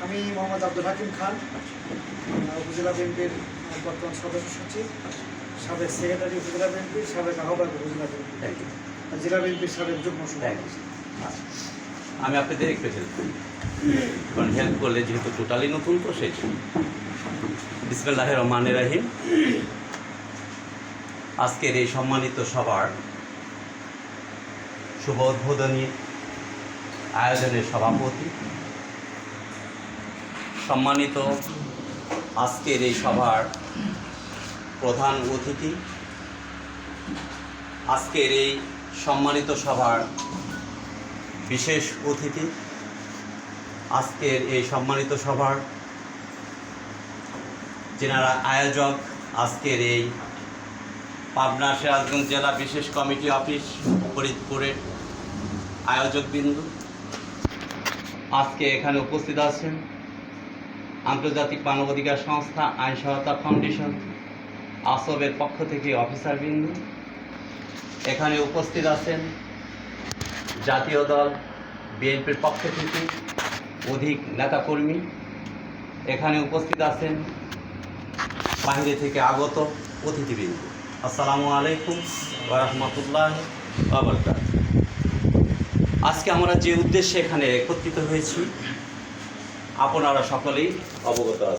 আমি মোহাম্মদ আব্দুল হাকিম খান, উপজেলা বিএনপির বর্তমান সদস্য সচিব, সাবেক সেক্রেটারি উপজেলা বিএনপির, সাবেক আহ্বায়ক উপজেলা বিএনপি, জেলা বিএনপির সাবেক যুগ্ম সভাপতি। আমি আপনাদের একটু হেল্প করি, কারণ হেল্প করলে যেহেতু টোটালি নতুন তো সেই জন্য। বিসমিল্লাহির রহমানির রহিম। আজকের এই সম্মানিত সভার শুভ উদ্বোধনী আয়োজনের সভাপতি, সম্মানিত আজকের এই সভার প্রধান অতিথি, আজকের এই সম্মানিত সভার বিশেষ অতিথি, আজকের এই সম্মানিত সভার যেনারা আয়োজক, আজকের এই পাবনা সিরাজগঞ্জ জেলা বিশেষ কমিটি অফিস ফরিদপুরের আয়োজকবৃন্দ, আজকে এখানে উপস্থিত আছেন আন্তর্জাতিক মানবাধিকার সংস্থা আইন সহায়তা ফাউন্ডেশন আসবের পক্ষ থেকে অফিসারবৃন্দ, এখানে উপস্থিত আছেন জাতীয় দল বিএনপির পক্ষ থেকে অধিক নেতাকর্মী, এখানে উপস্থিত আছেন বাইরে থেকে আগত অতিথিবৃন্দ। আসসালামু আলাইকুম ওয়া রাহমাতুল্লাহি ওয়া বারাকাতুহু। আজকে আমরা যে উদ্দেশ্যে এখানে একত্রিত হয়েছি আপনারা সকলেই অবগত আছেন।